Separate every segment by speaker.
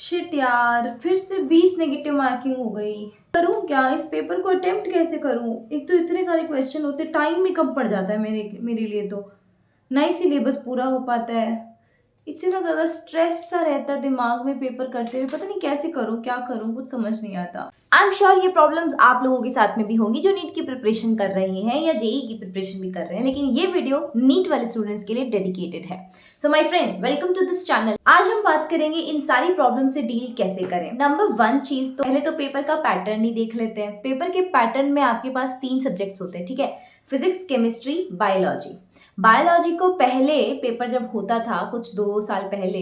Speaker 1: Shit यार, फिर से 20 नेगेटिव मार्किंग हो गई। करूँ क्या? इस पेपर को अटेम्प्ट कैसे करूँ? एक तो इतने सारे क्वेश्चन होते, टाइम भी कम पड़ जाता है मेरे लिए तो ना ही सिलेबस पूरा हो पाता है। इतना ज़्यादा स्ट्रेस सा रहता है दिमाग में पेपर करते हुए, पता नहीं कैसे करूँ, क्या करूँ, कुछ समझ नहीं आता।
Speaker 2: आई एम श्योर ये प्रॉब्लम्स आप लोगों के साथ में भी होंगी जो नीट की प्रिपरेशन कर रहे हैं या जेई की प्रिपरेशन भी कर रहे हैं, लेकिन ये वीडियो नीट वाले स्टूडेंट्स के लिए डेडिकेटेड है। So my friend, welcome to this channel. आज हम बात करेंगे इन सारी प्रॉब्लम से डील कैसे करें। नंबर 1 चीज, तो पहले तो पेपर का पैटर्न ही देख लेते हैं। पेपर के पैटर्न में आपके पास 3 सब्जेक्ट्स होते हैं, ठीक है? Physics, chemistry, biology. बायोलॉजी को पहले पेपर जब होता था कुछ 2 साल पहले,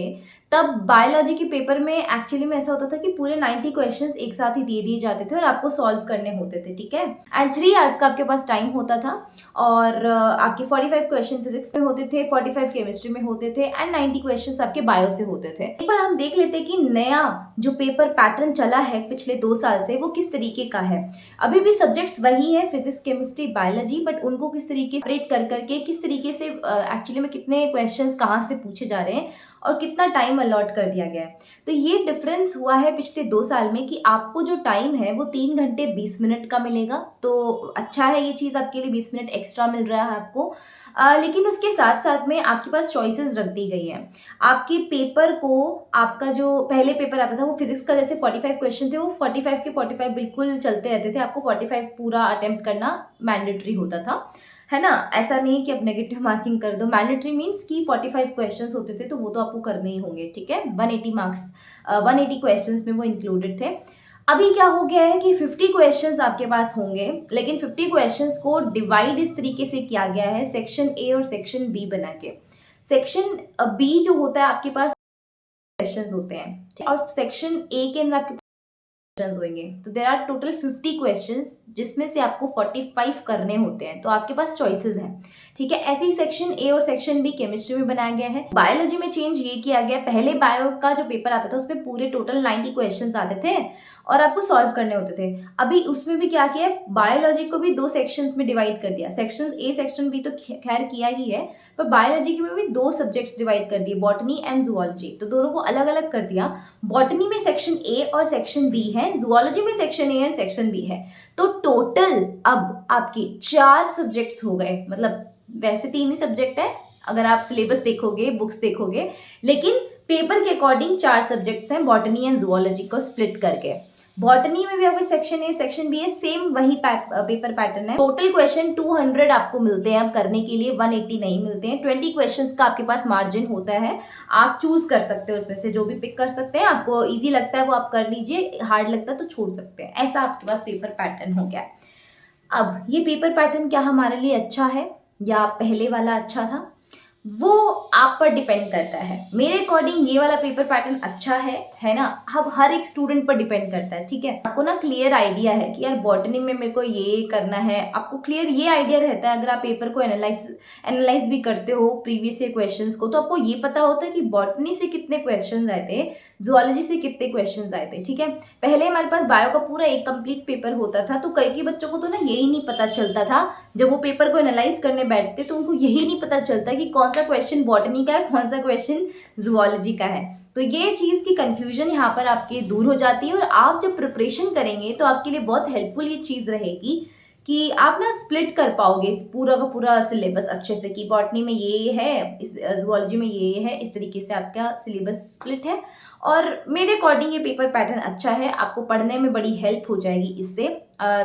Speaker 2: तब बायोलॉजी के पेपर में एक्चुअली में ऐसा होता था कि पूरे 90 क्वेश्चंस एक साथ ही दे दिए जाते थे और आपको सॉल्व करने होते थे, ठीक है? एंड 3 आवर्स का आपके पास टाइम होता था और आपके 45 क्वेश्चन फिजिक्स में होते थे, 45 केमिस्ट्री में होते थे एंड 90 क्वेश्चंस आपके बायो से होते थे। एक बार हम देख लेते हैं कि नया जो पेपर पैटर्न चला है पिछले 2 साल से वो किस तरीके का है। अभी भी सब्जेक्ट्स वही है, फिजिक्स, केमिस्ट्री, बायोलॉजी, बट उनको किस तरीके से सेपरेट कर करके किस तरीके से एक्चुअली में कितने क्वेश्चंस कहाँ से पूछे जा रहे हैं और कितना टाइम अलॉट कर दिया गया है। तो ये डिफरेंस हुआ है पिछले 2 साल में कि आपको जो टाइम है वो 3 घंटे 20 मिनट का मिलेगा। तो अच्छा है, ये चीज़ आपके लिए 20 मिनट एक्स्ट्रा मिल रहा है आपको। लेकिन उसके साथ साथ में आपके पास चॉइसेस रख दी गई है। आपके पेपर को, आपका जो पहले पेपर आता था वो फिजिक्स का जैसे 45 क्वेश्चन थे, वो 45 के 45 बिल्कुल चलते रहते थे। आपको 45 पूरा अटेम्प्ट करना मैंडेटरी होता था, है ना? ऐसा नहीं कि अब नेगेटिव मार्किंग कर दो। मैंडेटरी मीन्स कि 45 क्वेश्चंस होते थे तो वो तो आपको करने ही होंगे, ठीक है? 180 मार्क्स, 180 क्वेश्चंस में वो इंक्लूडेड थे। अभी क्या हो गया है कि 50 क्वेश्चंस आपके पास होंगे, लेकिन 50 क्वेश्चंस को डिवाइड इस तरीके से किया गया है सेक्शन ए और सेक्शन बी बना के। सेक्शन बी जो होता है आपके पास क्वेश्चंस होते हैं और सेक्शन ए के अंदर आपके क्वेश्चंस होंगे। तो देयर आर टोटल 50 क्वेश्चंस जिसमें से आपको 45 करने होते हैं। तो आपके पास चॉइसेस हैं, ठीक है? ऐसे ही सेक्शन ए और सेक्शन बी केमिस्ट्री में बनाया गया है। बायोलॉजी में चेंज ये किया गया, पहले बायो का जो पेपर आता था उसमें पूरे टोटल 90 क्वेश्चंस आते थे और आपको सॉल्व करने होते थे। अभी उसमें भी क्या किया है, बायोलॉजी को भी 2 सेक्शंस में डिवाइड कर दिया। सेक्शन ए सेक्शन बी तो खैर किया ही है, पर बायोलॉजी में भी 2 सब्जेक्ट्स डिवाइड कर दिए, बॉटनी एंड जूलॉजी। तो दोनों को अलग अलग कर दिया। बॉटनी में सेक्शन ए और सेक्शन बी है, जूलॉजी में section A and section B है। तो टोटल अब आपके 4 सब्जेक्ट्स हो गए। मतलब वैसे 3 ही सब्जेक्ट है अगर आप सिलेबस देखोगे, बुक्स देखोगे, लेकिन पेपर के अकॉर्डिंग 4 सब्जेक्ट्स हैं बॉटनी एंड जूलॉजी को स्प्लिट करके। बॉटनी में भी आपके सेक्शन ए सेक्शन बी है, सेम वही पेपर पैटर्न है। टोटल क्वेश्चन 200 आपको मिलते हैं अब करने के लिए, 180 नहीं मिलते हैं। 20 क्वेश्चंस का आपके पास मार्जिन होता है, आप चूज कर सकते हो उसमें से, जो भी पिक कर सकते हैं। आपको इजी लगता है वो आप कर लीजिए, हार्ड लगता है तो छोड़ सकते हैं। ऐसा आपके पास पेपर पैटर्न हो गया है। अब ये पेपर पैटर्न क्या हमारे लिए अच्छा है या पहले वाला अच्छा था, वो आप पर डिपेंड करता है। मेरे अकॉर्डिंग ये वाला पेपर पैटर्न अच्छा है ना? अब हर एक स्टूडेंट पर डिपेंड करता है, ठीक है? आपको ना क्लियर आइडिया है कि यार बॉटनी में मेरे को ये करना है, आपको क्लियर ये आइडिया रहता है। अगर आप पेपर को एनालाइज भी करते हो प्रीवियस ईयर क्वेश्चंस को, तो आपको ये पता होता है कि बॉटनी से कितने क्वेश्चंस आए थे, जूलॉजी से कितने क्वेश्चंस आए थे, ठीक है? पहले हमारे पास बायो का पूरा एक कंप्लीट पेपर होता था, तो कई बच्चों को तो ना यही नहीं पता चलता था। जब वो पेपर को एनालाइज करने बैठते तो उनको यही नहीं पता चलता कि कौन सा क्वेश्चन बॉटनी का है, कौन सा क्वेश्चन जूलॉजी का है। तो ये चीज़ की कंफ्यूजन यहाँ पर आपके दूर हो जाती है और आप जब प्रिपरेशन करेंगे तो आपके लिए बहुत हेल्पफुल ये चीज़ रहेगी कि आप ना स्प्लिट कर पाओगे इस पूरा का पूरा सिलेबस अच्छे से, कि बॉटनी में ये है, इस जूलॉजी में ये है, इस तरीके से आपका सिलेबस स्प्लिट है। और मेरे अकॉर्डिंग ये पेपर पैटर्न अच्छा है, आपको पढ़ने में बड़ी हेल्प हो जाएगी इससे।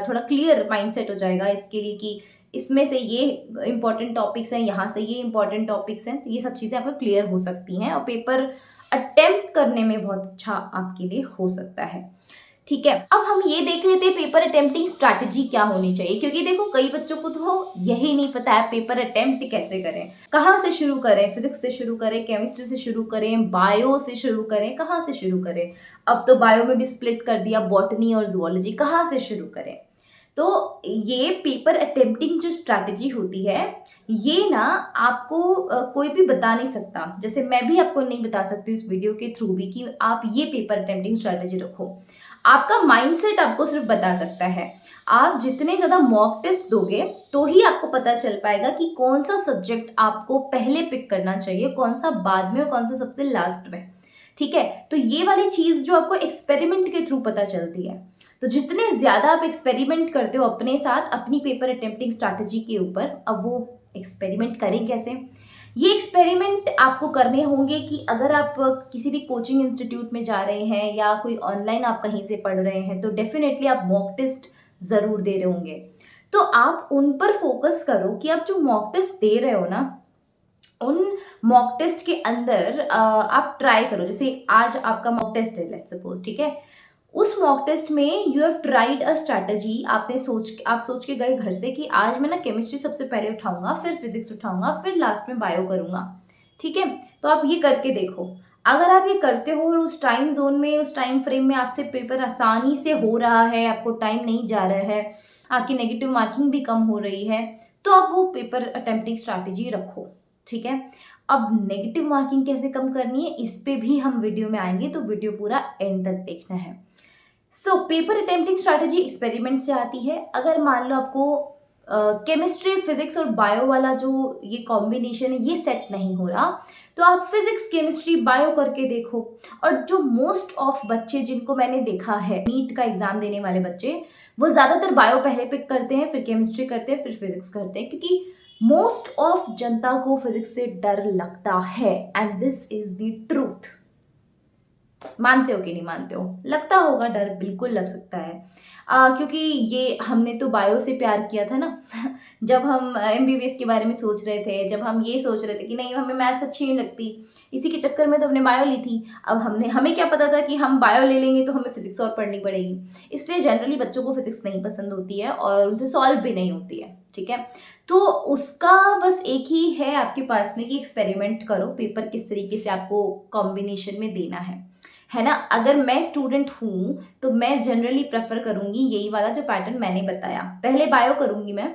Speaker 2: थोड़ा क्लियर माइंडसेट हो जाएगा इसके लिए कि इसमें से ये इंपॉर्टेंट टॉपिक्स हैं, यहाँ से ये इंपॉर्टेंट टॉपिक्स हैं, तो ये सब चीज़ें आपको क्लियर हो सकती हैं और पेपर अटेम्प्ट करने में बहुत अच्छा आपके लिए हो सकता है, ठीक है? अब हम ये देख लेते हैं पेपर अटेम्प्टिंग स्ट्रैटेजी क्या होनी चाहिए, क्योंकि देखो कई बच्चों को तो यही नहीं पता है पेपर अटेम्प्ट कैसे करें, कहाँ से शुरू करें, फिजिक्स से शुरू करें, केमिस्ट्री से शुरू करें, बायो से शुरू करें, कहाँ से शुरू करें? अब तो बायो में भी स्प्लिट कर दिया, बॉटनी और जूलॉजी, कहाँ से शुरू करें? तो ये पेपर अटेम्प्टिंग जो स्ट्रैटेजी होती है, ये ना आपको कोई भी बता नहीं सकता। जैसे मैं भी आपको नहीं बता सकती इस वीडियो के थ्रू भी कि आप ये पेपर अटेम्प्टिंग स्ट्रैटेजी रखो। आपका माइंडसेट आपको सिर्फ बता सकता है। आप जितने ज़्यादा मॉक टेस्ट दोगे तो ही आपको पता चल पाएगा कि कौन सा सब्जेक्ट आपको पहले पिक करना चाहिए, कौन सा बाद में और कौन सा सबसे लास्ट में, ठीक है। तो ये वाली चीज़ जो आपको एक्सपेरिमेंट के थ्रू पता चलती है, तो जितने ज़्यादा आप एक्सपेरिमेंट करते हो अपने साथ अपनी पेपर अटेम्प्टिंग स्ट्रैटेजी के ऊपर, अब वो एक्सपेरिमेंट करें कैसे? ये एक्सपेरिमेंट आपको करने होंगे कि अगर आप किसी भी कोचिंग इंस्टीट्यूट में जा रहे हैं या कोई ऑनलाइन आप कहीं से पढ़ रहे हैं, तो डेफिनेटली आप मॉक टेस्ट ज़रूर दे रहे होंगे। तो आप उन पर फोकस करो कि आप जो मॉक टेस्ट दे रहे हो ना, उन मॉक टेस्ट के अंदर आप ट्राई करो। जैसे आज आपका मॉक टेस्ट है, लेट्स सपोज, ठीक है। उस मॉक टेस्ट में you have tried a strategy. आप सोच के गए घर से कि आज मैं ना केमिस्ट्री सबसे पहले उठाऊंगा, फिर फिजिक्स उठाऊंगा, फिर लास्ट में बायो करूंगा, ठीक है। तो आप ये करके देखो। अगर आप ये करते हो और उस टाइम जोन में, उस टाइम फ्रेम में आपसे पेपर आसानी से हो रहा है, आपको टाइम नहीं जा रहा है, आपकी नेगेटिव मार्किंग भी कम हो रही है, तो आप वो पेपर अटेम्प्टिंग स्ट्रैटेजी रखो, ठीक है। अब नेगेटिव मार्किंग कैसे कम करनी है, इस पे भी हम वीडियो में आएंगे, तो वीडियो पूरा एंड तक देखना है। So paper attempting strategy experiment से आती है। अगर मान लो आपको केमिस्ट्री, फिजिक्स और बायो वाला जो ये कॉम्बिनेशन है ये सेट नहीं हो रहा, तो आप फिजिक्स, केमिस्ट्री, बायो करके देखो। और जो मोस्ट ऑफ बच्चे जिनको मैंने देखा है, नीट का एग्जाम देने वाले बच्चे, वो ज़्यादातर बायो पहले पिक करते हैं, फिर केमिस्ट्री करते हैं, फिर फिजिक्स करते हैं, क्योंकि मोस्ट ऑफ जनता को फिजिक्स से डर लगता है, and this is the truth. मानते हो कि नहीं मानते हो? लगता होगा डर, बिल्कुल लग सकता है। क्योंकि ये हमने तो बायो से प्यार किया था ना जब हम एमबीबीएस के बारे में सोच रहे थे, जब हम ये सोच रहे थे कि नहीं हमें मैथ्स अच्छी नहीं लगती, इसी के चक्कर में तो हमने बायो ली थी। अब हमें क्या पता था कि हम बायो ले लेंगे तो हमें फिजिक्स और पढ़नी पड़ेगी। इसलिए जनरली बच्चों को फिजिक्स नहीं पसंद होती है और उनसे सॉल्व भी नहीं होती है, ठीक है। तो उसका बस एक ही है आपके पास में कि एक्सपेरिमेंट करो, पेपर किस तरीके से आपको कॉम्बिनेशन में देना है ना। अगर मैं स्टूडेंट हूँ तो मैं जनरली प्रेफर करूँगी यही वाला जो पैटर्न मैंने बताया। पहले बायो करूँगी मैं,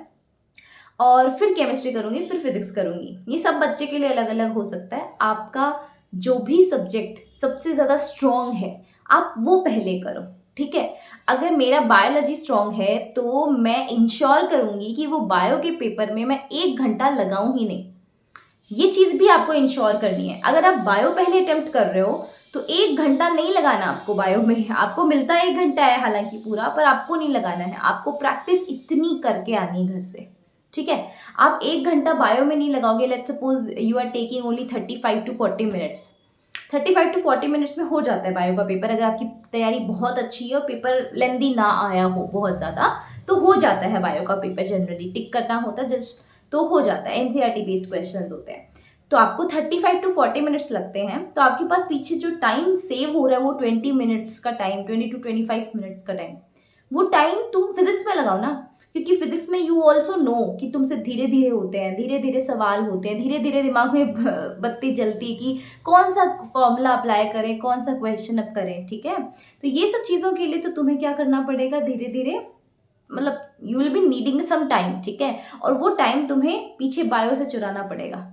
Speaker 2: और फिर केमिस्ट्री करूँगी, फिर फिजिक्स करूँगी। ये सब बच्चे के लिए अलग अलग हो सकता है। आपका जो भी सब्जेक्ट सबसे ज़्यादा स्ट्रॉन्ग है, आप वो पहले करो, ठीक है। अगर मेरा बायोलॉजी स्ट्रॉन्ग है तो मैं इंश्योर करूँगी कि वो बायो के पेपर में मैं 1 घंटा लगाऊँ ही नहीं। ये चीज़ भी आपको इंश्योर करनी है। अगर आप बायो पहले अटेम्प्ट कर रहे हो तो 1 घंटा नहीं लगाना आपको बायो में। आपको मिलता है 1 घंटा है हालांकि पूरा, पर आपको नहीं लगाना है। आपको प्रैक्टिस इतनी करके आनी है घर से, ठीक है। आप 1 घंटा बायो में नहीं लगाओगे। Let's suppose you are taking only 35 to 40 minutes. 35 to 40 minutes में हो जाता है बायो का पेपर, अगर आपकी तैयारी बहुत अच्छी है और पेपर लेंदी ना आया हो बहुत ज़्यादा, तो हो जाता है बायो का पेपर। जनरली टिक करना होता है जस्ट, तो हो जाता है। एनसीईआरटी बेस्ड क्वेश्चंस होते हैं, तो आपको 35 to 40 मिनट्स लगते हैं। तो आपके पास पीछे जो टाइम सेव हो रहा है वो 20 मिनट्स का टाइम, 20 to 25 मिनट्स का टाइम, वो टाइम तुम फिजिक्स में लगाओ ना। क्योंकि फिजिक्स में यू ऑल्सो नो कि तुमसे धीरे धीरे होते हैं, धीरे धीरे सवाल होते हैं, धीरे धीरे दिमाग में बत्ती जलती है कि कौन सा फॉर्मूला अप्लाई करें, कौन सा क्वेश्चन अब करें, ठीक है। तो ये सब चीज़ों के लिए तो तुम्हें क्या करना पड़ेगा, धीरे धीरे, मतलब you will be needing some time, ठीक है। और वो टाइम तुम्हें पीछे बायो से चुराना पड़ेगा,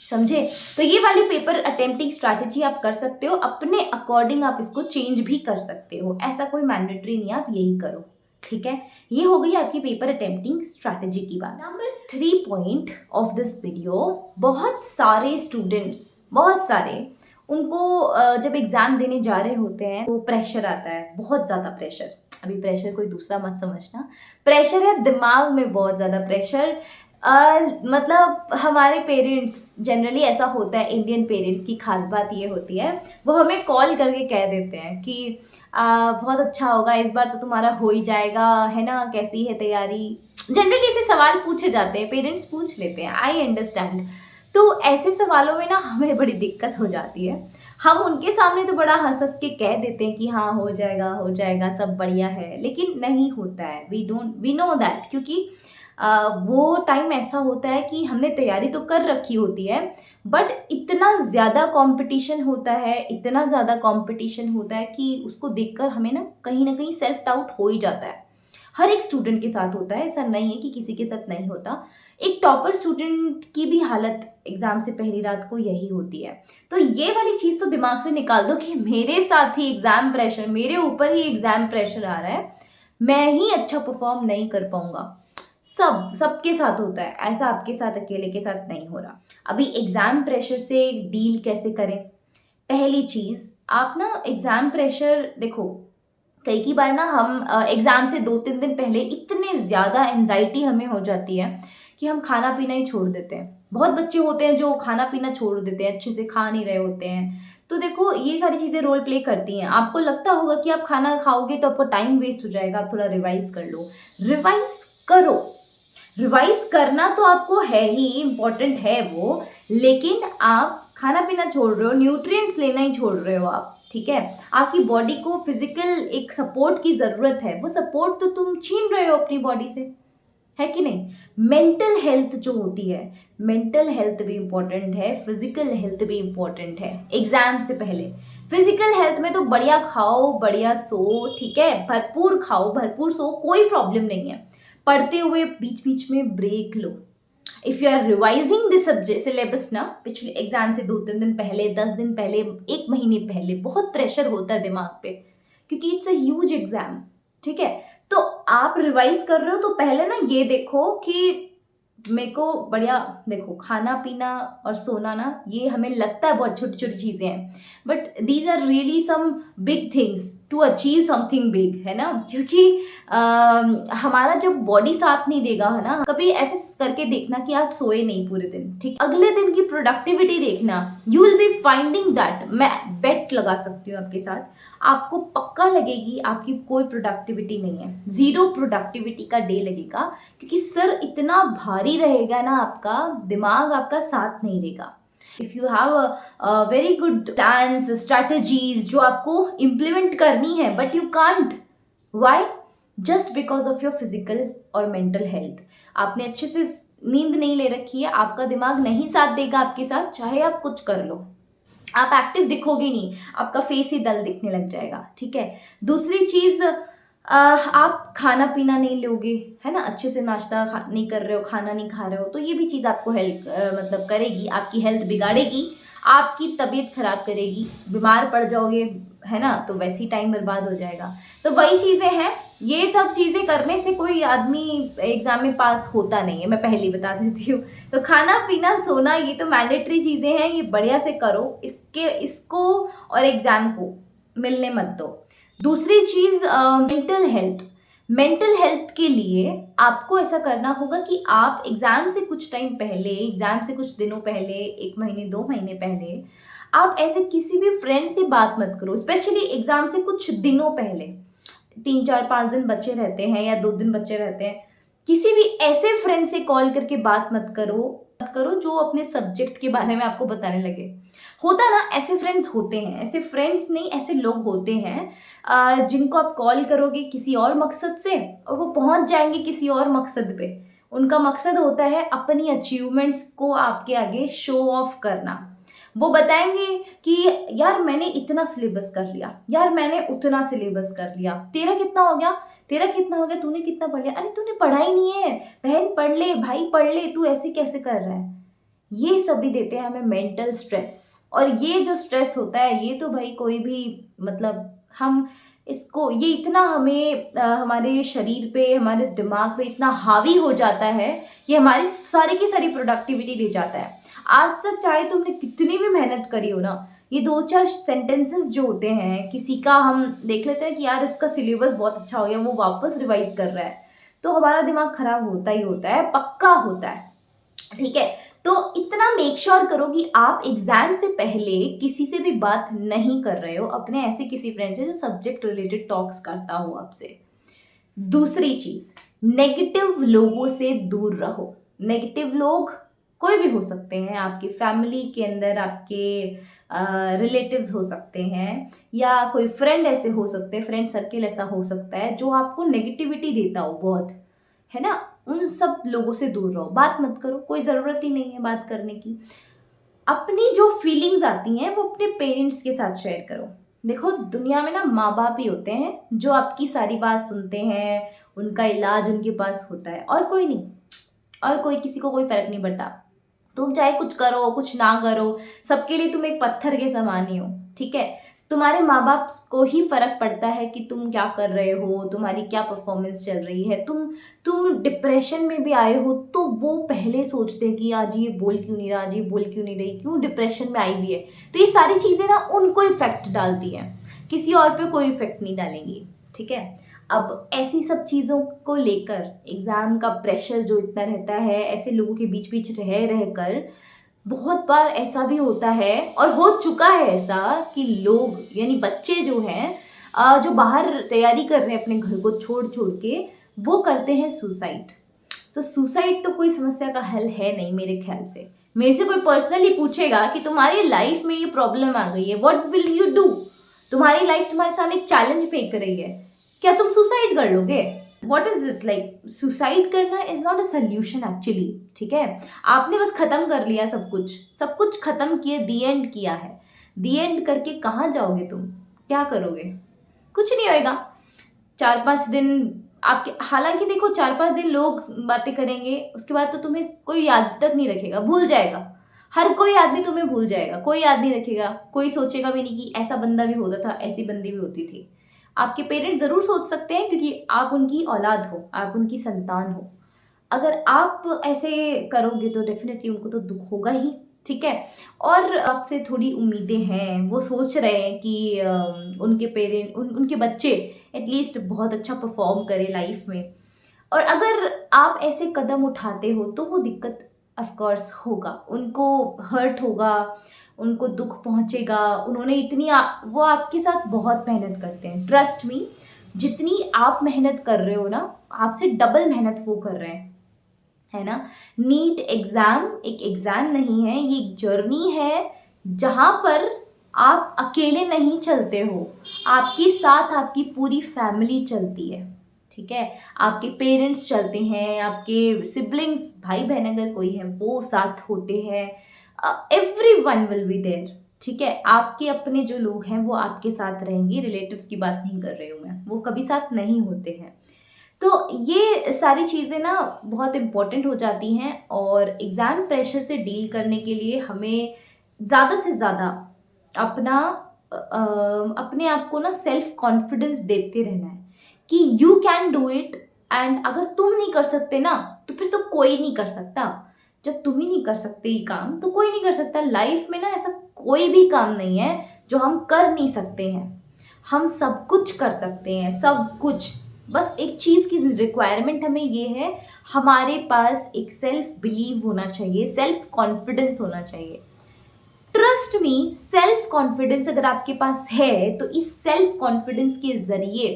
Speaker 2: समझे। तो ये वाली पेपर अटेम्प्टिंग स्ट्रैटेजी आप कर सकते हो, अपने अकॉर्डिंग आप इसको चेंज भी कर सकते हो, ऐसा कोई मैंडेटरी नहीं, आप यही करो, ठीक है। ये हो गई आपकी पेपर अटेम्प्टिंग स्ट्रैटेजी की बात। Number 3 point of this video, बहुत सारे स्टूडेंट्स, बहुत सारे, उनको जब एग्जाम देने जा रहे होते हैं तो प्रेशर आता है, बहुत ज़्यादा प्रेशर। अभी प्रेशर कोई दूसरा मत समझना, प्रेशर है दिमाग में, बहुत ज़्यादा प्रेशर। मतलब हमारे पेरेंट्स, जनरली ऐसा होता है, इंडियन पेरेंट्स की खास बात ये होती है, वो हमें कॉल करके कह देते हैं कि बहुत अच्छा होगा, इस बार तो तुम्हारा हो ही जाएगा, है ना, कैसी है तैयारी। जनरली ऐसे सवाल पूछे जाते हैं, पेरेंट्स पूछ लेते हैं, आई अंडरस्टैंड। तो ऐसे सवालों में ना हमें बड़ी दिक्कत हो जाती है। हम उनके सामने तो बड़ा हंस हंस के कह देते हैं कि हाँ हो जाएगा, सब बढ़िया है, लेकिन नहीं होता है। वी नो दैट, क्योंकि वो टाइम ऐसा होता है कि हमने तैयारी तो कर रखी होती है, बट इतना ज़्यादा कंपटीशन होता है, इतना ज़्यादा कंपटीशन होता है कि उसको देखकर हमें ना कहीं सेल्फ डाउट हो ही जाता है। हर एक स्टूडेंट के साथ होता है, ऐसा नहीं है कि किसी के साथ नहीं होता। एक टॉपर स्टूडेंट की भी हालत एग्जाम से पहली रात को यही होती है। तो ये वाली चीज़ तो दिमाग से निकाल दो कि मेरे साथ ही एग्जाम प्रेशर, मेरे ऊपर ही एग्जाम प्रेशर आ रहा है, मैं ही अच्छा परफॉर्म नहीं कर पाऊंगा। सबके साथ होता है ऐसा, आपके साथ अकेले के साथ नहीं हो रहा। अभी एग्जाम प्रेशर से डील कैसे करें, पहली चीज़, आप ना एग्ज़ाम प्रेशर देखो, कई बार ना हम एग्ज़ाम से 2-3 दिन पहले इतने ज़्यादा एंग्ज़ायटी हमें हो जाती है कि हम खाना पीना ही छोड़ देते हैं। बहुत बच्चे होते हैं जो खाना पीना छोड़ देते हैं, अच्छे से खा नहीं रहे होते हैं। तो देखो ये सारी चीज़ें रोल प्ले करती हैं। आपको लगता होगा कि आप खाना खाओगे तो आपका टाइम वेस्ट हो जाएगा, आप थोड़ा रिवाइज़ कर लो। रिवाइज़ करो, रिवाइज़ करना तो आपको है ही, इम्पोर्टेंट है वो, लेकिन आप खाना पीना छोड़ रहे हो, न्यूट्रिएंट्स लेना ही छोड़ रहे हो आप, ठीक है? आपकी बॉडी को फिज़िकल एक सपोर्ट की ज़रूरत है, वो सपोर्ट तो तुम छीन रहे हो अपनी बॉडी से, है कि नहीं? मेंटल हेल्थ जो होती है, मेंटल हेल्थ भी इम्पोर्टेंट है, फिज़िकल हेल्थ भी इम्पोर्टेंट है एग्ज़ाम से पहले। फिज़िकल हेल्थ में तो बढ़िया खाओ, बढ़िया सो, ठीक है? भरपूर खाओ, भरपूर सो, कोई प्रॉब्लम नहीं है। पढ़ते हुए बीच-बीच में ब्रेक लो। If you are revising this subject syllabus ना, पिछले एग्जाम से 2-3 दिन पहले, 10 दिन पहले, 1 महीने पहले, बहुत प्रेशर होता है दिमाग पे, क्योंकि इट्स अ ह्यूज एग्जाम, ठीक है? तो आप रिवाइज कर रहे हो तो पहले ना ये देखो कि मेरे को बढ़िया, देखो खाना पीना और सोना ना, ये हमें लगता है बहुत छोटी छोटी चीज़ें हैं, but these are really some big things to achieve something big, है ना? क्योंकि हमारा जब बॉडी साथ नहीं देगा, है ना, कभी ऐसे करके देखना कि आज सोए नहीं पूरे दिन, ठीक, अगले दिन की प्रोडक्टिविटी देखना, you will be finding that, मैं बेट लगा सकती हूँ आपके साथ, आपको पक्का लगेगी आपकी कोई प्रोडक्टिविटी नहीं है, जीरो प्रोडक्टिविटी का डे लगेगा, क्योंकि सर इतना भारी रहेगा ना, आपका दिमाग आपका साथ नहीं देगा। If you have very good plans, strategies जो आपको इम्प्लीमेंट करनी है, but you can't, why? Just because of your physical और मेंटल हेल्थ। आपने अच्छे से नींद नहीं ले रखी है, आपका दिमाग नहीं साथ देगा आपके साथ, चाहे आप कुछ कर लो, आप एक्टिव दिखोगे नहीं, आपका फेस ही डल दिखने लग जाएगा, ठीक है? दूसरी चीज़, आप खाना पीना नहीं लोगे, है ना, अच्छे से नाश्ता नहीं कर रहे हो, खाना नहीं खा रहे हो, तो ये भी चीज़ आपको हेल्प मतलब करेगी, आपकी हेल्थ बिगाड़ेगी, आपकी तबीयत खराब करेगी, बीमार पड़ जाओगे, है ना, तो वैसे ही टाइम बर्बाद हो जाएगा। तो वही चीज़ें हैं, ये सब चीज़ें करने से कोई आदमी एग्जाम में पास होता नहीं है, मैं पहले ही बता देती हूँ। तो खाना पीना सोना ये तो मैंडेटरी चीज़ें हैं, ये बढ़िया से करो, इसको और एग्जाम को मिलने मत दो। दूसरी चीज़, मेंटल हेल्थ। मेंटल हेल्थ के लिए आपको ऐसा करना होगा कि आप एग्ज़ाम से कुछ टाइम पहले, एग्ज़ाम से कुछ दिनों पहले, 1 महीने 2 महीने पहले, आप ऐसे किसी भी फ्रेंड से बात मत करो, स्पेशली एग्ज़ाम से कुछ दिनों पहले, 3-4-5 दिन बचे रहते हैं या 2 दिन बचे रहते हैं, किसी भी ऐसे फ्रेंड से कॉल करके बात मत करो जो अपने सब्जेक्ट के बारे में आपको बताने लगे। होता ना, ऐसे फ्रेंड्स होते हैं, ऐसे फ्रेंड्स नहीं, ऐसे लोग होते हैं जिनको आप कॉल करोगे किसी और मकसद से और वो पहुंच जाएंगे किसी और मकसद पे। उनका मकसद होता है अपनी अचीवमेंट्स को आपके आगे शो ऑफ करना। वो बताएंगे कि यार मैंने इतना सिलेबस कर लिया, यार मैंने उतना सिलेबस कर लिया, तेरा कितना हो गया, तेरा कितना हो गया, तूने कितना पढ़ लिया, अरे तूने पढ़ा ही नहीं है, बहन पढ़ ले, भाई पढ़ ले, तू ऐसे कैसे कर रहा है? ये सभी देते हैं हमें मेंटल स्ट्रेस, और ये जो स्ट्रेस होता है ये तो भाई कोई भी, मतलब हम इसको, ये इतना हमें हमारे शरीर पे, हमारे दिमाग पे इतना हावी हो जाता है, ये हमारी सारी की सारी प्रोडक्टिविटी ले जाता है। आज तक चाहे तुमने कितनी भी मेहनत करी हो ना, ये 2-4 सेंटेंसेस जो होते हैं, किसी का हम देख लेते हैं कि यार इसका सिलेबस बहुत अच्छा हो गया, वो वापस रिवाइज कर रहा है, तो हमारा दिमाग खराब होता ही होता है, पक्का होता है, ठीक है? तो इतना मेक श्योर करो कि आप एग्जाम से पहले किसी से भी बात नहीं कर रहे हो, अपने ऐसे किसी फ्रेंड से जो सब्जेक्ट रिलेटेड टॉक्स करता हो आपसे। दूसरी चीज, नेगेटिव लोगों से दूर रहो। नेगेटिव लोग कोई भी हो सकते हैं, आपकी फैमिली के अंदर आपके रिलेटिव्स हो सकते हैं, या कोई फ्रेंड ऐसे हो सकते हैं, फ्रेंड सर्किल ऐसा हो सकता है जो आपको नेगेटिविटी देता हो बहुत, है ना? उन सब लोगों से दूर रहो, बात मत करो, कोई ज़रूरत ही नहीं है बात करने की। अपनी जो फीलिंग्स आती हैं वो अपने पेरेंट्स के साथ शेयर करो। देखो दुनिया में ना माँ बाप ही होते हैं जो आपकी सारी बात सुनते हैं, उनका इलाज उनके पास होता है, और कोई नहीं, और कोई, किसी को कोई फर्क नहीं पड़ता। तुम चाहे कुछ करो कुछ ना करो, सबके लिए तुम एक पत्थर के समान ही हो, ठीक है? तुम्हारे माँ बाप को ही फर्क पड़ता है कि तुम क्या कर रहे हो, तुम्हारी क्या परफॉर्मेंस चल रही है। तुम डिप्रेशन में भी आए हो तो वो पहले सोचते हैं कि आज ये बोल क्यों नहीं रहा, आज ये बोल क्यों नहीं रही, क्यों डिप्रेशन में आई हुई है। तो ये सारी चीज़ें ना उनको इफेक्ट डालती हैं, किसी और पे कोई इफेक्ट नहीं डालेंगी, ठीक है। अब ऐसी सब चीज़ों को लेकर एग्ज़ाम का प्रेशर जो इतना रहता है, ऐसे लोगों के बीच बीच रह कर बहुत बार ऐसा भी होता है और हो चुका है ऐसा कि लोग यानी बच्चे जो हैं जो बाहर तैयारी कर रहे हैं अपने घर को छोड़ छोड़ के, वो करते हैं सुसाइड। तो सुसाइड तो कोई समस्या का हल है नहीं मेरे ख्याल से। मेरे से कोई पर्सनली पूछेगा कि तुम्हारी लाइफ में ये प्रॉब्लम आ गई है, व्हाट विल यू डू, तुम्हारी लाइफ तुम्हारे सामने एक चैलेंज फेंक रही है, क्या तुम सुसाइड कर लोगे? What is this, like suicide करना is not a solution actually, ठीक है। आपने बस खत्म कर लिया सब कुछ खत्म किए, दी एंड किया है। दी एंड करके कहाँ जाओगे तुम, क्या करोगे? कुछ नहीं होएगा। 4-5 दिन आपके, हालांकि देखो 4-5 दिन लोग बातें करेंगे, उसके बाद तो तुम्हें कोई याद तक नहीं रखेगा, भूल जाएगा। हर कोई आदमी तुम्हें भूल जाएगा, कोई याद नहीं रखेगा, कोई सोचेगा भी नहीं कि ऐसा बंदा भी होता था, ऐसी बंदी भी होती थी। आपके पेरेंट्स ज़रूर सोच सकते हैं क्योंकि आप उनकी औलाद हो, आप उनकी संतान हो। अगर आप ऐसे करोगे तो डेफिनेटली उनको तो दुख होगा ही, ठीक है। और आपसे थोड़ी उम्मीदें हैं, वो सोच रहे हैं कि उनके उनके बच्चे एटलीस्ट बहुत अच्छा परफॉर्म करें लाइफ में। और अगर आप ऐसे कदम उठाते हो तो वो दिक्कत ऑफ कोर्स होगा, उनको हर्ट होगा, उनको दुख पहुंचेगा। उन्होंने वो आपके साथ बहुत मेहनत करते हैं, ट्रस्ट मी। जितनी आप मेहनत कर रहे हो ना, आपसे डबल मेहनत वो कर रहे हैं, है ना। नीट एग्जाम एक एग्जाम नहीं है, ये एक जर्नी है जहाँ पर आप अकेले नहीं चलते हो, आपके साथ आपकी पूरी फैमिली चलती है, ठीक है। आपके पेरेंट्स चलते हैं, आपके सिबलिंग्स, भाई बहन अगर कोई है वो साथ होते हैं, एवरीवन विल बी देयर, ठीक है। आपके अपने जो लोग हैं वो आपके साथ रहेंगे, रिलेटिव्स की बात नहीं कर रही हूँ मैं, वो कभी साथ नहीं होते हैं। तो ये सारी चीज़ें ना बहुत इम्पोर्टेंट हो जाती हैं और एग्ज़ाम प्रेशर से डील करने के लिए हमें ज़्यादा से ज़्यादा अपना अपने आप को ना सेल्फ कॉन्फिडेंस देते रहना है कि you can do it. And अगर तुम नहीं कर सकते ना तो फिर तो कोई नहीं कर सकता। जब तुम ही नहीं कर सकते ये काम तो कोई नहीं कर सकता। लाइफ में ना ऐसा कोई भी काम नहीं है जो हम कर नहीं सकते हैं, हम सब कुछ कर सकते हैं, सब कुछ। बस एक चीज़ की रिक्वायरमेंट हमें ये है, हमारे पास एक सेल्फ बिलीव होना चाहिए, सेल्फ कॉन्फिडेंस होना चाहिए। ट्रस्ट मी, सेल्फ कॉन्फिडेंस अगर आपके पास है तो इस सेल्फ कॉन्फिडेंस के ज़रिए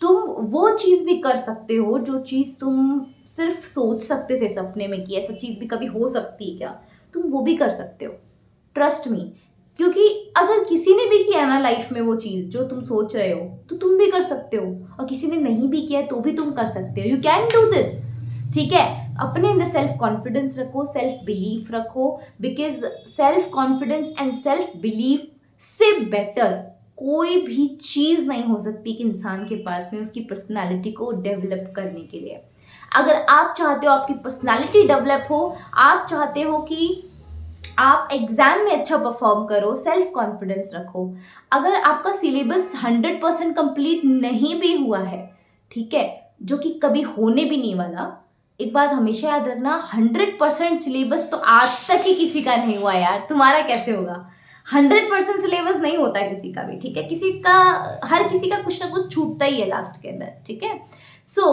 Speaker 2: तुम वो चीज़ भी कर सकते हो जो चीज़ तुम सिर्फ सोच सकते थे सपने में कि ऐसा चीज़ भी कभी हो सकती है क्या, तुम वो भी कर सकते हो। ट्रस्ट मी, क्योंकि अगर किसी ने भी किया ना लाइफ में वो चीज़ जो तुम सोच रहे हो तो तुम भी कर सकते हो, और किसी ने नहीं भी किया तो भी तुम कर सकते हो। यू कैन डू दिस, ठीक है। अपने अंदर सेल्फ कॉन्फिडेंस रखो, सेल्फ बिलीफ रखो, because self confidence and self belief से बेटर कोई भी चीज़ नहीं हो सकती कि इंसान के पास में उसकी पर्सनालिटी को डेवलप करने के लिए। अगर आप चाहते हो आपकी पर्सनालिटी डेवलप हो, आप चाहते हो कि आप एग्जाम में अच्छा परफॉर्म करो, सेल्फ कॉन्फिडेंस रखो। अगर आपका सिलेबस 100% कंप्लीट नहीं भी हुआ है, ठीक है, जो कि कभी होने भी नहीं वाला, एक बात हमेशा याद रखना, 100% सिलेबस तो आज तक ही किसी का नहीं हुआ यार, तुम्हारा कैसे होगा? 100% सिलेबस नहीं होता किसी का भी, ठीक है। हर किसी का कुछ ना कुछ छूटता ही है लास्ट के अंदर, ठीक है। सो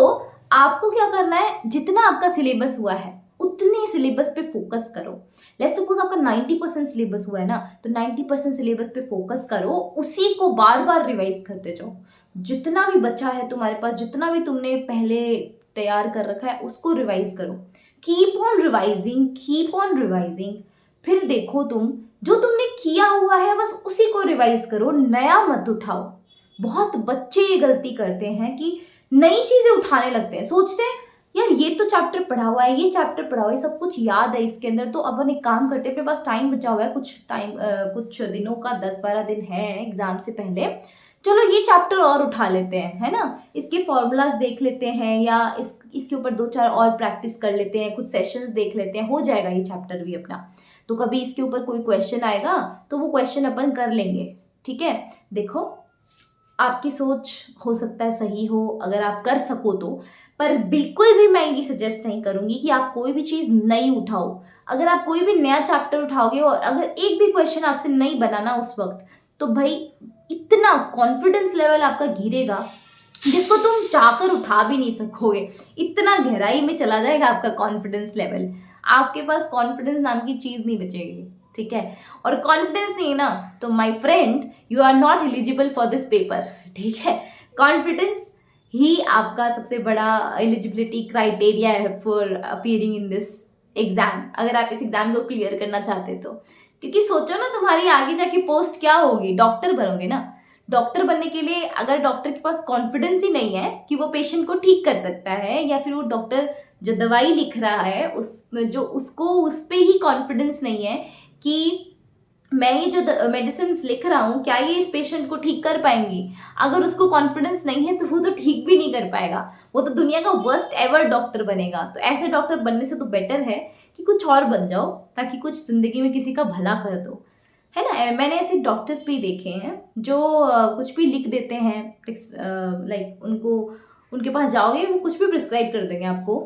Speaker 2: आपको क्या करना है, जितना आपका सिलेबस हुआ है उतने सिलेबस पे फोकस करो। लेट्स सपोज आपका 90% सिलेबस हुआ है ना, तो 90% सिलेबस पे फोकस करो, उसी को बार बार रिवाइज करते जाओ। जितना भी बचा है तुम्हारे पास, जितना भी तुमने पहले तैयार कर रखा है उसको रिवाइज करो। Keep on revising, keep on revising. फिर देखो तुम जो तुमने किया हुआ है बस उसी को रिवाइज करो, नया मत उठाओ। बहुत बच्चे ये गलती करते हैं कि नई चीजें उठाने लगते हैं, सोचते हैं यार ये तो चैप्टर पढ़ा हुआ है, ये चैप्टर पढ़ा हुआ है, सब कुछ याद है इसके अंदर, तो अपन एक काम करते हैं, अपने पास टाइम बचा हुआ है, कुछ दिनों का 10-12 दिन है एग्जाम से पहले, चलो ये चैप्टर और उठा लेते हैं, है ना। इसके फॉर्मूलाज देख लेते हैं या इसके ऊपर 2-4 और प्रैक्टिस कर लेते हैं, कुछ सेशंस देख लेते हैं, हो जाएगा ये चैप्टर भी अपना। तो कभी इसके ऊपर कोई क्वेश्चन आएगा तो वो क्वेश्चन अपन कर लेंगे, ठीक है। देखो, आपकी सोच हो सकता है सही हो अगर आप कर सको तो, पर बिल्कुल भी मैं ये सजेस्ट नहीं करूंगी कि आप कोई भी चीज़ नई उठाओ। अगर आप कोई भी नया चैप्टर उठाओगे और अगर एक भी क्वेश्चन आपसे नहीं बनाना उस वक्त, तो भाई इतना कॉन्फिडेंस लेवल आपका गिरेगा जिसको तुम चाहकर उठा भी नहीं सकोगे। इतना गहराई में चला जाएगा आपका कॉन्फिडेंस लेवल, आपके पास कॉन्फिडेंस नाम की चीज़ नहीं बचेगी, ठीक है। और कॉन्फिडेंस नहीं है ना, तो my friend you are not eligible for this paper, ठीक है। कॉन्फिडेंस ही आपका सबसे बड़ा एलिजिबिलिटी क्राइटेरिया है for appearing in this exam, अगर आप इस एग्जाम को क्लियर करना चाहते तो। क्योंकि सोचो ना, तुम्हारी आगे जाके पोस्ट क्या होगी, डॉक्टर बनोगे ना। डॉक्टर बनने के लिए अगर डॉक्टर के पास कॉन्फिडेंस ही नहीं है कि वो पेशेंट को ठीक कर सकता है, या फिर वो डॉक्टर जो दवाई लिख रहा है उसमें जो उसको उस पर ही कॉन्फिडेंस नहीं है कि मैं ये जो मेडिसिन लिख रहा हूँ क्या ये इस पेशेंट को ठीक कर पाएंगी, अगर उसको कॉन्फिडेंस नहीं है तो वो तो ठीक भी नहीं कर पाएगा, वो तो दुनिया का वर्स्ट एवर डॉक्टर बनेगा। तो ऐसे डॉक्टर बनने से तो बेटर है कि कुछ और बन जाओ, ताकि कुछ जिंदगी में किसी का भला कर दो, है ना। मैंने ऐसे डॉक्टर्स भी देखे हैं जो कुछ भी लिख देते हैं, लाइक उनको उनके पास जाओगे वो कुछ भी प्रिस्क्राइब कर देंगे आपको,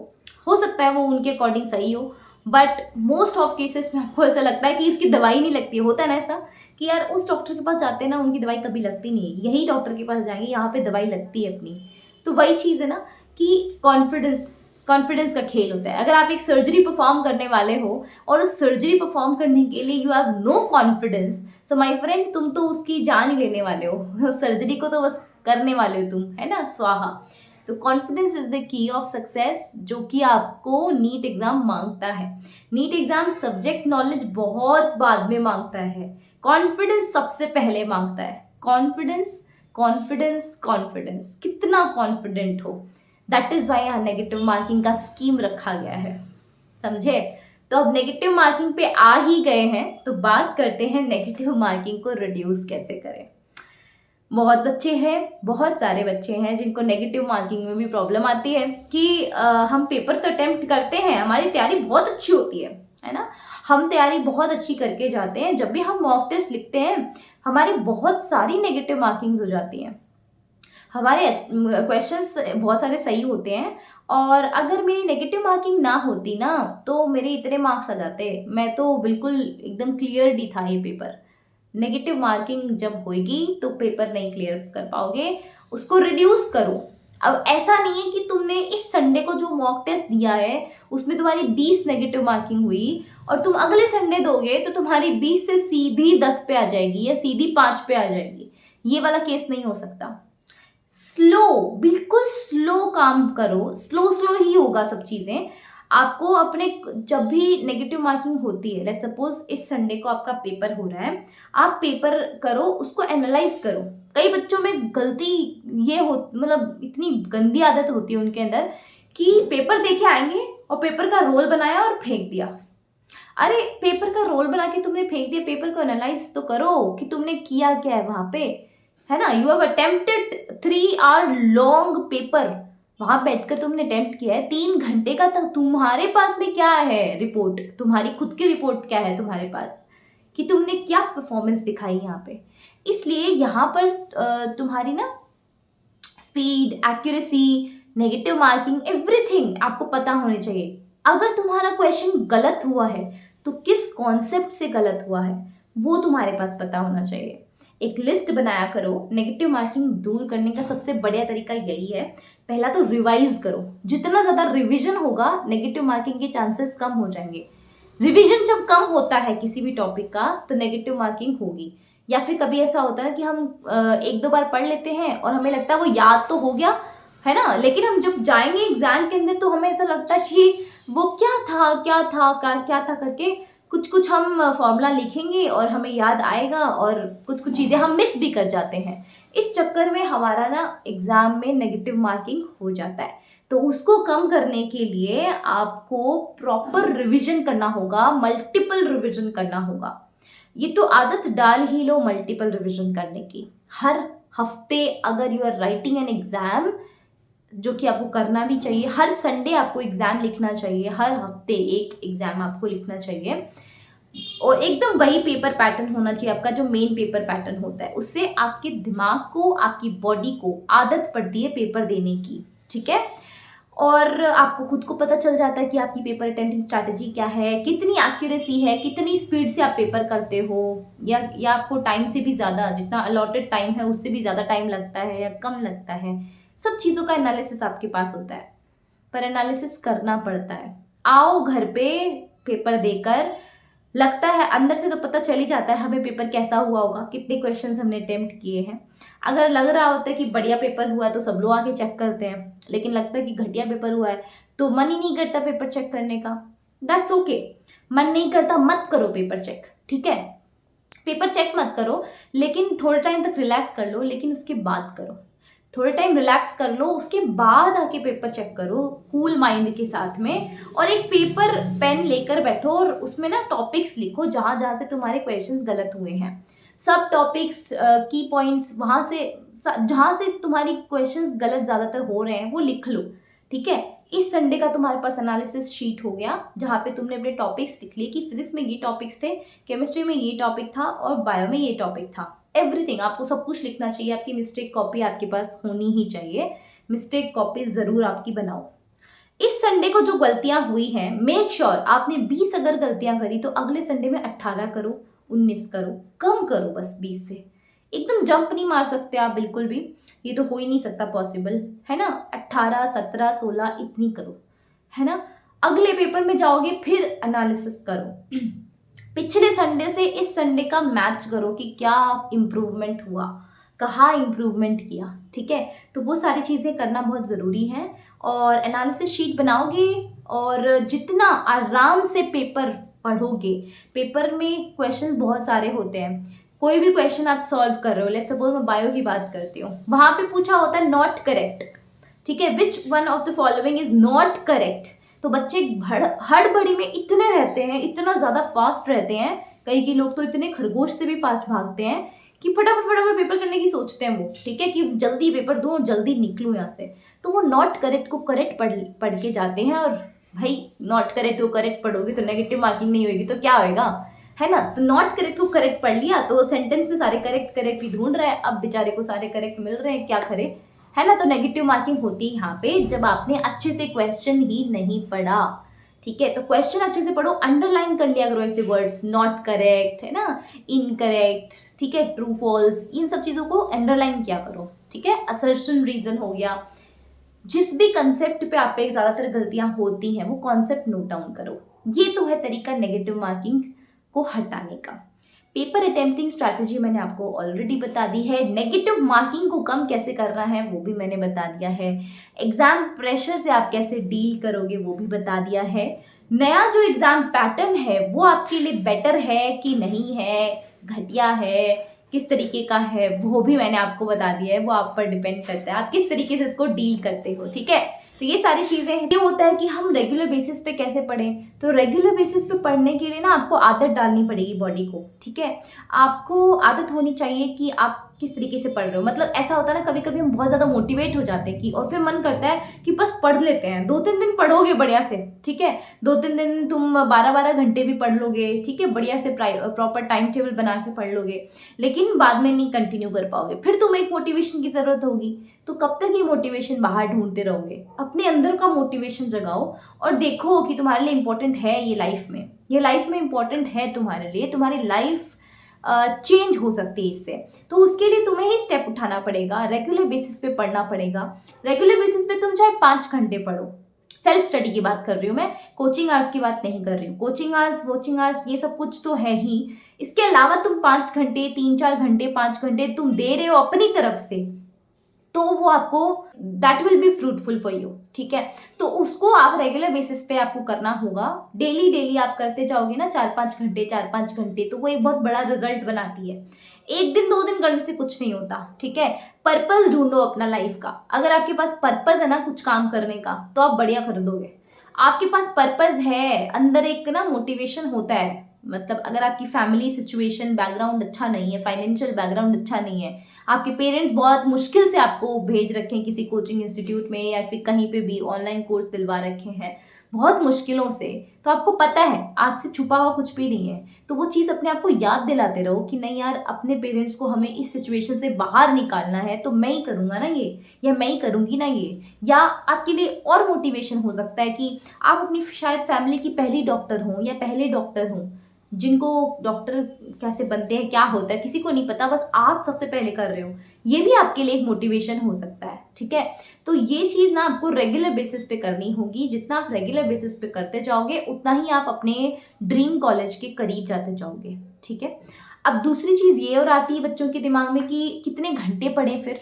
Speaker 2: हो सकता है वो उनके अकॉर्डिंग सही हो, बट मोस्ट ऑफ केसेस में आपको ऐसा लगता है कि इसकी दवाई नहीं लगती है। होता है ना ऐसा कि यार उस डॉक्टर के पास जाते हैं ना, उनकी दवाई कभी लगती नहीं है, यही डॉक्टर के पास जाएंगे यहाँ पे दवाई लगती है अपनी। तो वही चीज़ है ना कि कॉन्फिडेंस का खेल होता है। अगर आप एक सर्जरी परफॉर्म करने वाले हो और उस सर्जरी परफॉर्म करने के लिए you have no confidence, so my friend तुम तो उसकी जान ही लेने वाले हो सर्जरी को तो बस करने वाले हो तुम, है ना, स्वाहा। तो confidence is the key of success, जो कि आपको नीट एग्जाम मांगता है। नीट एग्जाम सब्जेक्ट नॉलेज बहुत बाद में मांगता है, कॉन्फिडेंस सबसे पहले मांगता है। कॉन्फिडेंस कॉन्फिडेंस कॉन्फिडेंस, कितना कॉन्फिडेंट हो, दैट इज वाई यहाँ नेगेटिव मार्किंग का स्कीम रखा गया है, समझे। तो अब नेगेटिव मार्किंग पे आ ही गए हैं तो बात करते हैं नेगेटिव मार्किंग को रिड्यूस कैसे करें। बहुत बच्चे हैं, बहुत सारे बच्चे हैं जिनको नेगेटिव मार्किंग में भी प्रॉब्लम आती है कि हम पेपर तो अटेम्प्ट करते हैं, हमारी तैयारी बहुत अच्छी होती है ना, हम तैयारी बहुत अच्छी करके जाते हैं, जब भी हम मॉक टेस्ट लिखते हैं हमारी बहुत सारी नेगेटिव मार्किंग्स हो जाती हैं, हमारे क्वेश्चंस बहुत सारे सही होते हैं, और अगर मेरी नेगेटिव मार्किंग ना होती ना तो मेरे इतने मार्क्स आ जाते, मैं तो बिल्कुल एकदम क्लियर ही था ये पेपर। नेगेटिव मार्किंग जब होगी तो पेपर नहीं क्लियर कर पाओगे, उसको रिड्यूस करो। अब ऐसा नहीं है कि तुमने इस संडे को जो मॉक टेस्ट दिया है उसमें तुम्हारी 20 नेगेटिव मार्किंग हुई और तुम अगले संडे दोगे तो तुम्हारी 20 से सीधी 10 पे आ जाएगी या सीधी 5 पे आ जाएगी, ये वाला केस नहीं हो सकता। स्लो, बिल्कुल स्लो काम करो, स्लो स्लो ही होगा सब चीज़ें। आपको अपने जब भी नेगेटिव मार्किंग होती है, लेट्स सपोज इस संडे को आपका पेपर हो रहा है, आप पेपर करो, उसको एनालाइज करो। कई बच्चों में गलती ये हो, मतलब इतनी गंदी आदत होती है उनके अंदर कि पेपर दे के आएंगे और पेपर का रोल बनाया और फेंक दिया। अरे पेपर का रोल बना के तुमने फेंक दिया, पेपर को एनालाइज तो करो कि तुमने किया क्या है वहां पे, है ना। You have attempted 3 hour long paper, वहां बैठकर तुमने अटेम्प्ट किया है 3 घंटे का, तक तुम्हारे पास में क्या है रिपोर्ट, तुम्हारी खुद की रिपोर्ट क्या है तुम्हारे पास कि तुमने क्या परफॉर्मेंस दिखाई यहाँ पे। इसलिए यहाँ पर तुम्हारी ना speed, accuracy, negative marking, everything आपको पता होनी चाहिए। अगर तुम्हारा क्वेश्चन गलत हुआ है तो किस कॉन्सेप्ट से गलत हुआ है वो तुम्हारे पास पता होना चाहिए। एक लिस्ट बनाया करो। नेगेटिव मार्किंग दूर करने का सबसे बढ़िया तरीका यही है, पहला तो रिवाइज करो। जितना ज़्यादा रिवीजन होगा नेगेटिव मार्किंग के चांसेस कम हो जाएंगे। रिवीजन जब कम होता है किसी भी टॉपिक का तो नेगेटिव मार्किंग होगी। या फिर कभी ऐसा होता है कि हम 1-2 बार पढ़ लेते हैं और हमें लगता है वो याद तो हो गया, है ना, लेकिन हम जब जाएंगे एग्जाम के अंदर तो हमें ऐसा लगता है कि वो क्या था करके कुछ कुछ हम फॉर्मूला लिखेंगे और हमें याद आएगा और कुछ कुछ चीज़ें हम मिस भी कर जाते हैं। इस चक्कर में हमारा ना एग्ज़ाम में नेगेटिव मार्किंग हो जाता है। तो उसको कम करने के लिए आपको प्रॉपर रिवीजन करना होगा, मल्टीपल रिवीजन करना होगा। ये तो आदत डाल ही लो मल्टीपल रिवीजन करने की। हर हफ्ते अगर you are writing an exam, जो कि आपको करना भी चाहिए, हर संडे आपको एग्ज़ाम लिखना चाहिए, हर हफ्ते एक एग्ज़ाम आपको लिखना चाहिए। और एकदम वही पेपर पैटर्न होना चाहिए आपका जो मेन पेपर पैटर्न होता है। उससे आपके दिमाग को, आपकी बॉडी को आदत पड़ती है पेपर देने की, ठीक है। और आपको खुद को पता चल जाता है कि आपकी पेपर अटेम्प्टिंग स्ट्रैटेजी क्या है, कितनी एक्यूरेसी है, कितनी स्पीड से आप पेपर करते हो, या आपको टाइम से भी ज़्यादा, जितना अलॉटेड टाइम है उससे भी ज़्यादा टाइम लगता है या कम लगता है। सब चीज़ों का एनालिसिस आपके पास होता है, पर एनालिसिस करना पड़ता है। आओ घर पे पेपर देकर, लगता है अंदर से तो पता चल ही जाता है हमें पेपर कैसा हुआ होगा, कितने क्वेश्चंस हमने अटेम्प्ट किए हैं। अगर लग रहा होता है कि बढ़िया पेपर हुआ है तो सब लोग आके चेक करते हैं, लेकिन लगता है कि घटिया पेपर हुआ है तो मन ही नहीं करता पेपर चेक करने का। दैट्स ओके, मन नहीं करता मत करो पेपर चेक, ठीक है। पेपर चेक मत करो, लेकिन थोड़े टाइम तक रिलैक्स कर लो, लेकिन उसके बाद करो। थोड़े टाइम रिलैक्स कर लो, उसके बाद आके पेपर चेक करो कूल माइंड के साथ में। और एक पेपर पेन लेकर बैठो और उसमें ना टॉपिक्स लिखो जहाँ जहाँ से तुम्हारे क्वेश्चंस गलत हुए हैं। सब टॉपिक्स की पॉइंट्स वहाँ से जहाँ से तुम्हारी क्वेश्चंस गलत ज़्यादातर हो रहे हैं वो लिख लो, ठीक है। इस संडे का तुम्हारे पास एनालिसिस शीट हो गया जहाँ पे तुमने अपने टॉपिक्स लिख लिए कि फिजिक्स में ये टॉपिक्स थे, केमिस्ट्री में ये टॉपिक था और बायो में ये टॉपिक था। एवरीथिंग आपको सब कुछ लिखना चाहिए। आपकी मिस्टेक कॉपी आपके पास होनी ही चाहिए, मिस्टेक कॉपी ज़रूर आपकी बनाओ। इस संडे को जो गलतियां हुई हैं, मेक श्योर आपने 20 अगर गलतियां करी तो अगले संडे में 18 करो, 19 करो, कम करो बस 20 से। एकदम जंप नहीं मार सकते आप बिल्कुल भी, ये तो हो ही नहीं सकता पॉसिबल, है ना। 18, 17, 16 इतनी करो, है ना। अगले पेपर में जाओगे फिर एनालिसिस करो। पिछले संडे से इस संडे का मैच करो कि क्या इम्प्रूवमेंट हुआ, कहाँ इम्प्रूवमेंट किया, ठीक है। तो वो सारी चीज़ें करना बहुत ज़रूरी है। और एनालिसिस शीट बनाओगे और जितना आराम से पेपर पढ़ोगे, पेपर में क्वेश्चंस बहुत सारे होते हैं। कोई भी क्वेश्चन आप सॉल्व कर रहे हो, लेट्स सपोज मैं बायो की बात करती हूँ, वहाँ पे पूछा होता है नॉट करेक्ट, ठीक है, which one of the following is not correct. तो बच्चे हड़बड़ी में इतने रहते हैं, इतना ज़्यादा फास्ट रहते हैं, कई लोग तो इतने खरगोश से भी फास्ट भागते हैं कि फटाफट फटाफट पेपर करने की सोचते हैं वो, ठीक है, कि जल्दी पेपर दूँ और जल्दी निकलूँ यहाँ से। तो वो नॉट करेक्ट को करेक्ट पढ़ के जाते हैं। और भाई नॉट करेक्ट को करेक्ट पढ़ोगे तो नेगेटिव मार्किंग नहीं होगी तो क्या होएगा, है ना। तो नॉट करेक्ट को करेक्ट पढ़ लिया तो सेंटेंस में सारे करेक्ट ही ढूंढ रहे हैं, अब बेचारे को सारे करेक्ट मिल रहे हैं, क्या करे, है ना। तो नेगेटिव मार्किंग होती है यहाँ पे जब आपने अच्छे से क्वेश्चन ही नहीं पढ़ा, ठीक है। तो क्वेश्चन अच्छे से पढ़ो, अंडरलाइन कर लिया करो ऐसे वर्ड्स, नॉट करेक्ट, है ना, इनकरेक्ट, ठीक है, ट्रू फॉल्स, इन सब चीज़ों को अंडरलाइन किया करो, ठीक है। असर्शन रीजन हो गया। जिस भी कंसेप्ट पे आप पे ज़्यादातर गलतियां होती हैं वो कॉन्सेप्ट नोट डाउन करो। ये तो है तरीका नेगेटिव मार्किंग को हटाने का। पेपर अटेम्प्टिंग स्ट्रैटेजी मैंने आपको ऑलरेडी बता दी है। नेगेटिव मार्किंग को कम कैसे करना है वो भी मैंने बता दिया है। एग्जाम प्रेशर से आप कैसे डील करोगे वो भी बता दिया है। नया जो एग्जाम पैटर्न है वो आपके लिए बेटर है कि नहीं है, घटिया है, किस तरीके का है, वो भी मैंने आपको बता दिया है। वो आप पर डिपेंड करता है आप किस तरीके से इसको डील करते हो, ठीक है। तो ये सारी चीज़ें हैं। ये होता है कि हम रेगुलर बेसिस पे कैसे पढ़ें, तो रेगुलर बेसिस पे पढ़ने के लिए ना आपको आदत डालनी पड़ेगी बॉडी को, ठीक है। आपको आदत होनी चाहिए कि आप किस तरीके से पढ़ रहे हो। मतलब ऐसा होता है ना, कभी कभी हम बहुत ज़्यादा मोटिवेट हो जाते हैं कि और फिर मन करता है कि बस पढ़ लेते हैं। 2-3 दिन पढ़ोगे बढ़िया से, ठीक है, 2-3 दिन तुम 12-12 घंटे भी पढ़ लोगे, ठीक है, बढ़िया से प्रॉपर टाइम टेबल बना के पढ़ लोगे, लेकिन बाद में नहीं कंटिन्यू कर पाओगे। फिर तुम्हें एक मोटिवेशन की ज़रूरत होगी। तो कब तक ये मोटिवेशन बाहर ढूंढते रहोगे? अपने अंदर का मोटिवेशन जगाओ और देखो कि तुम्हारे लिए इंपॉर्टेंट है ये लाइफ में, ये लाइफ में इंपॉर्टेंट है तुम्हारे लिए, तुम्हारी लाइफ चेंज हो सकती है इससे। तो उसके लिए तुम्हें ही स्टेप उठाना पड़ेगा, रेगुलर बेसिस पे पढ़ना पड़ेगा। रेगुलर बेसिस पे तुम चाहे 5 घंटे पढ़ो, सेल्फ स्टडी की बात कर रही हूँ मैं, कोचिंग आवर्स की बात नहीं कर रही हूँ। कोचिंग आवर्स, वॉचिंग आवर्स ये सब कुछ तो है ही, इसके अलावा तुम 5 घंटे, 3-4 घंटे, 5 घंटे तुम दे रहे हो अपनी तरफ से, तो वो आपको that will be fruitful for you, ठीक है। तो उसको आप रेगुलर बेसिस पे आपको करना होगा। डेली आप करते जाओगे ना 4-5 घंटे, तो वो एक बहुत बड़ा रिजल्ट बनाती है। 1 दिन 2 दिन करने से कुछ नहीं होता, ठीक है। पर्पस ढूंढो अपना लाइफ का। अगर आपके पास पर्पस है ना कुछ काम करने का तो आप बढ़िया कर दोगे। आपके पास पर्पस है, अंदर एक ना मोटिवेशन होता है। मतलब अगर आपकी फैमिली सिचुएशन बैकग्राउंड अच्छा नहीं है, फाइनेंशियल बैकग्राउंड अच्छा नहीं है, आपके पेरेंट्स बहुत मुश्किल से आपको भेज रखे हैं किसी कोचिंग इंस्टीट्यूट में या फिर कहीं पे भी ऑनलाइन कोर्स दिलवा रखे हैं, बहुत मुश्किलों से, तो आपको पता है आपसे छुपा हुआ कुछ भी नहीं है, तो वो चीज़ अपने आप को याद दिलाते रहो कि नहीं यार, अपने पेरेंट्स को हमें इस सिचुएशन से बाहर निकालना है, तो मैं ही करूँगा ना ये, या मैं ही करूँगी ना ये। या आपके लिए और मोटिवेशन हो सकता है कि आप अपनी शायद फैमिली की पहली डॉक्टर हों या पहले डॉक्टर हों, जिनको डॉक्टर कैसे बनते हैं, क्या होता है, किसी को नहीं पता, बस आप सबसे पहले कर रहे हो। ये भी आपके लिए एक मोटिवेशन हो सकता है, ठीक है। तो ये चीज़ ना आपको रेगुलर बेसिस पे करनी होगी। जितना आप रेगुलर बेसिस पे करते जाओगे, उतना ही आप अपने ड्रीम कॉलेज के करीब जाते जाओगे, ठीक है। अब दूसरी चीज़ ये और आती है बच्चों के दिमाग में कि कितने घंटे पढ़ें फिर।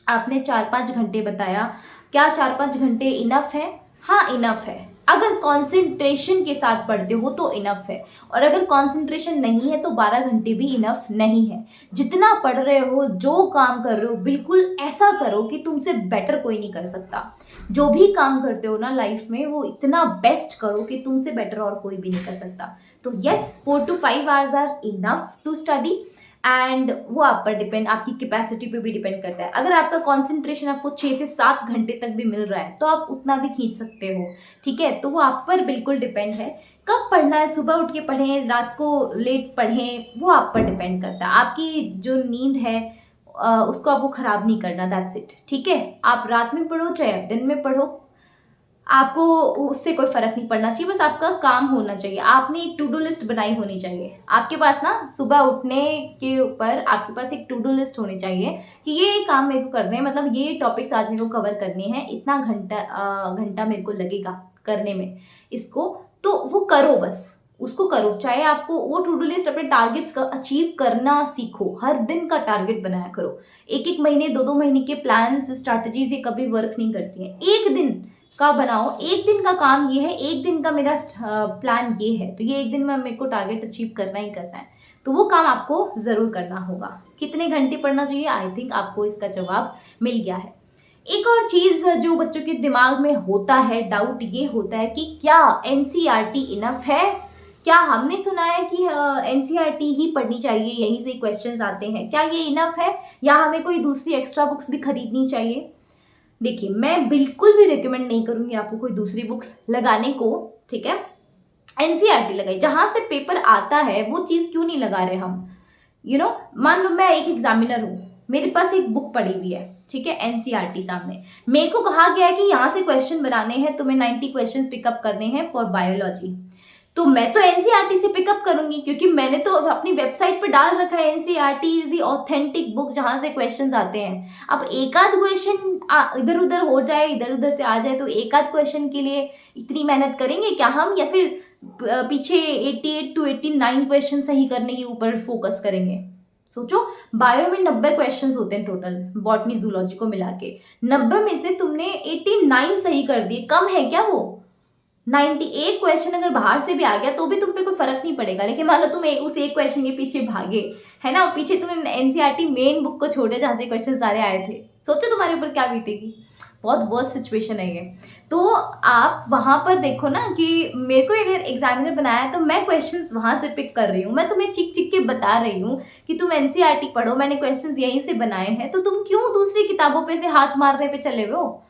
Speaker 2: आपने 4-5 घंटे बताया, क्या 4-5 घंटे इनफ है? हाँ, इनफ है। अगर कंसंट्रेशन के साथ पढ़ते हो तो इनफ है, और अगर कंसंट्रेशन नहीं है तो 12 घंटे भी इनफ नहीं है। जितना पढ़ रहे हो, जो काम कर रहे हो, बिल्कुल ऐसा करो कि तुमसे बेटर कोई नहीं कर सकता। जो भी काम करते हो ना लाइफ में, वो इतना बेस्ट करो कि तुमसे बेटर और कोई भी नहीं कर सकता। तो yes, 4 to 5 hours are enough to study, and वो आप पर डिपेंड, आपकी कैपेसिटी पे भी डिपेंड करता है। अगर आपका कंसंट्रेशन आपको 6 से 7 घंटे तक भी मिल रहा है तो आप उतना भी खींच सकते हो, ठीक है। तो वो आप पर बिल्कुल डिपेंड है। कब पढ़ना है, सुबह उठ के पढ़ें, रात को लेट पढ़ें, वो आप पर डिपेंड करता है। आपकी जो नींद है उसको आपको ख़राब नहीं करना, दैट्स इट, ठीक है। आप रात में पढ़ो चाहे आप दिन में पढ़ो, आपको उससे कोई फ़र्क नहीं पड़ना चाहिए, बस आपका काम होना चाहिए। आपने एक टू डू लिस्ट बनाई होनी चाहिए आपके पास ना, सुबह उठने के ऊपर आपके पास एक टू डू लिस्ट होनी चाहिए कि ये काम मेरे को करने हैं, मतलब ये टॉपिक्स आज मेरे को कवर करने हैं, इतना घंटा मेरे को लगेगा करने में इसको, तो वो करो, बस उसको करो। चाहे आपको वो टू डू लिस्ट, अपने टारगेट्स का अचीव करना सीखो, हर दिन का टारगेट बनाया करो। 1-1 महीने 2-2 महीने के प्लान्स, स्ट्रैटेजीज ये कभी वर्क नहीं करती हैं। एक दिन का बनाओ, एक दिन का काम ये है, एक दिन का मेरा प्लान ये है, तो ये एक दिन में मेरे को टारगेट अचीव करना ही करना है, तो वो काम आपको ज़रूर करना होगा। कितने घंटे पढ़ना चाहिए, आई थिंक आपको इसका जवाब मिल गया है। एक और चीज़ जो बच्चों के दिमाग में होता है, डाउट ये होता है कि क्या एनसीईआरटी इनफ है? क्या हमने सुना है कि एनसीईआरटी ही पढ़नी चाहिए, यहीं से क्वेश्चंस आते हैं, क्या ये इनफ है या हमें कोई दूसरी एक्स्ट्रा बुक्स भी खरीदनी चाहिए? देखिए, मैं बिल्कुल भी रिकमेंड नहीं करूंगी आपको कोई दूसरी बुक्स लगाने को, ठीक है। एनसीईआरटी लगाई, जहां से पेपर आता है वो चीज़ क्यों नहीं लगा रहे हम, मान लो मैं एक एग्जामिनर हूँ, मेरे पास एक बुक पड़ी हुई है, ठीक है, एनसीईआरटी सामने, मेरे को कहा गया है कि यहाँ से क्वेश्चन बनाने हैं, तुम्हें 90 क्वेश्चन पिकअप करने हैं फॉर बायोलॉजी, तो मैं तो एनसीईआरटी से पिकअप करूंगी, क्योंकि मैंने तो अपनी वेबसाइट पे डाल रखा है NCERT is the authentic book जहां से क्वेश्चंस आते हैं। अब एक आध क्वेश्चन इधर उधर हो जाए, इधर उधर से आ जाए, तो एक आध क्वेश्चन के लिए इतनी मेहनत करेंगे क्या हम, या फिर पीछे 88 to 89 क्वेश्चन सही करने के ऊपर फोकस करेंगे? सोचो, बायो में 90 क्वेश्चंस होते हैं टोटल, बॉटनी जूलॉजी को मिला के, 90 में से तुमने 89 सही कर दिए, कम है क्या वो? 98 क्वेश्चन अगर बाहर से भी आ गया तो भी तुम पे कोई फर्क नहीं पड़ेगा, लेकिन मान लो तुम उस एक क्वेश्चन के पीछे भागे, है ना, पीछे तुमने एनसीईआरटी मेन बुक को छोड़े जहाँ से क्वेश्चन सारे आए थे, सोचो तुम्हारे ऊपर क्या बीतेगी। बहुत वर्स्ट सिचुएशन है ये। तो आप वहाँ पर देखो ना कि मेरे को अगर एग्जामिनर बनाया है तो मैं क्वेश्चंस वहाँ से पिक कर रही हूँ, मैं तुम्हें चिक चिक के बता रही हूँ कि तुम एनसीईआरटी पढ़ो, मैंने क्वेश्चंस यहीं से बनाए हैं, तो तुम क्यों दूसरी किताबों पे से हाथ मारने पे चले हुए हो?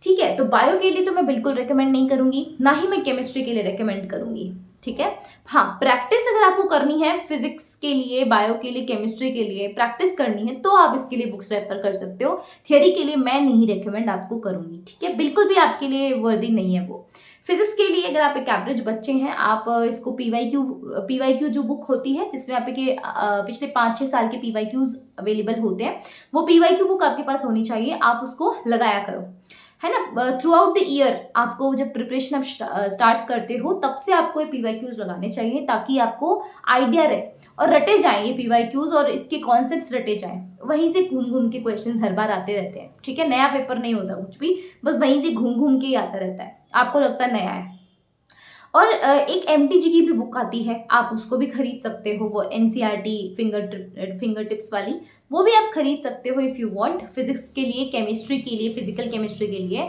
Speaker 2: ठीक है, तो बायो के लिए तो मैं बिल्कुल रेकमेंड नहीं करूंगी, ना ही मैं केमिस्ट्री के लिए रेकमेंड करूंगी, ठीक है। हाँ, प्रैक्टिस अगर आपको करनी है फिजिक्स के लिए, बायो के लिए, केमिस्ट्री के लिए प्रैक्टिस करनी है तो आप इसके लिए बुक्स रेफर कर सकते हो। थियरी के लिए मैं नहीं रेकमेंड आपको करूंगी, ठीक है, बिल्कुल भी आपके लिए वर्दी नहीं है वो। फिजिक्स के लिए अगर आप एक एवरेज बच्चे हैं, आप इसको पीवाईक्यू जो बुक होती है जिसमें आपके पिछले 5-6 साल के पीवाईक्यूज अवेलेबल होते हैं, वो पीवाईक्यू बुक आपके पास होनी चाहिए, आप उसको लगाया करो, है ना। थ्रू आउट द ईयर आपको जब प्रिपरेशन आप स्टार्ट करते हो तब से आपको ये पीवाईक्यूज लगाने चाहिए, ताकि आपको आइडिया रहे और रटे जाएं ये पीवाईक्यूज, और इसके कॉन्सेप्ट्स रटे जाएं। वहीं से घूम घूम के क्वेश्चंस हर बार आते रहते हैं, ठीक है, नया पेपर नहीं होता कुछ भी, बस वहीं से घूम घूम के ही आता रहता है, आपको लगता है नया है। और एक एमटीजी की भी बुक आती है, आप उसको भी खरीद सकते हो, वो एनसीईआरटी फिंगर टिप्स वाली, वो भी आप खरीद सकते हो इफ़ यू वांट, फिजिक्स के लिए, केमिस्ट्री के लिए, फिजिकल केमिस्ट्री के लिए,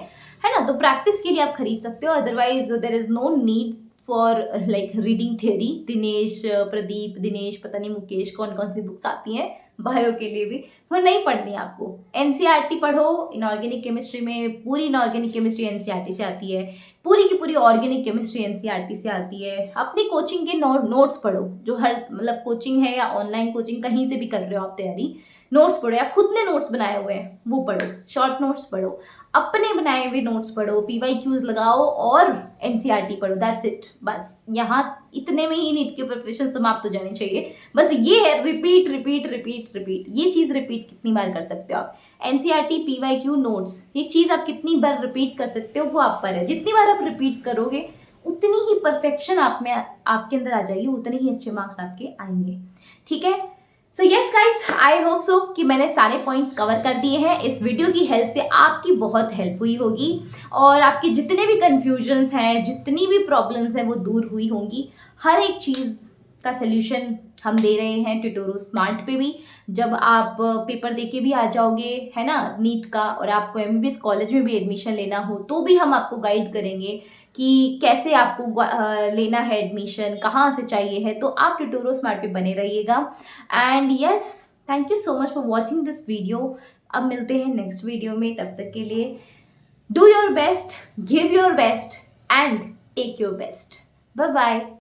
Speaker 2: है ना। तो प्रैक्टिस के लिए आप खरीद सकते हो, otherwise there is no need for like reading theory. Dinesh, Pradeep, Dinesh, पता नहीं मुकेश, कौन कौन सी बुक्स आती हैं, बायो के लिए भी, वो नहीं पढ़नी है आपको। एनसीईआरटी पढ़ो, इनऑर्गेनिक केमिस्ट्री में पूरी इनऑर्गेनिक केमिस्ट्री एनसीईआरटी से आती है, पूरी की पूरी ऑर्गेनिक केमिस्ट्री एनसीईआरटी से आती है। अपनी कोचिंग के नोट्स पढ़ो, जो हर मतलब कोचिंग है या ऑनलाइन कोचिंग कहीं से भी कर रहे हो आप तैयारी, नोट्स पढ़ो, या खुद ने नोट्स बनाए हुए हैं वो पढ़ो, शॉर्ट नोट्स पढ़ो, अपने बनाए हुए नोट्स पढ़ो, पीवाईक्यूज लगाओ और एनसीईआरटी पढ़ो, दैट्स इट। बस यहाँ इतने में ही नीट की प्रिपरेशन समाप्त हो जानी चाहिए। बस ये है रिपीट रिपीट रिपीट रिपीट, ये चीज़ रिपीट कितनी बार कर सकते हो आप। एनसीईआरटी, पीवाईक्यू, नोट्स, ये चीज़ आप कितनी बार रिपीट कर सकते हो वो आप पर है। जितनी बार आप रिपीट करोगे उतनी ही परफेक्शन आप में आपके अंदर आ जाएगी, उतने ही अच्छे मार्क्स आपके आएंगे। ठीक है, so yes guys, I hope so कि मैंने सारे पॉइंट्स कवर कर दिए हैं। इस वीडियो की हेल्प से आपकी बहुत हेल्प हुई होगी और आपके जितने भी कन्फ्यूजन्स हैं, जितनी भी प्रॉब्लम्स हैं वो दूर हुई होंगी। हर एक चीज़ का सल्यूशन हम दे रहे हैं ट्यूटोरो स्मार्ट पे भी। जब आप पेपर दे के भी आ जाओगे है ना नीट का, और आपको एमबीबीएस कॉलेज में भी एडमिशन लेना हो तो भी हम आपको गाइड करेंगे कि कैसे आपको लेना है एडमिशन, कहाँ से चाहिए है। तो आप ट्यूटोरो स्मार्ट पे बने रहिएगा। And yes, thank you so much for watching this video. अब मिलते हैं नेक्स्ट वीडियो में, तब तक के लिए do your best, give your best and take your best. Bye bye.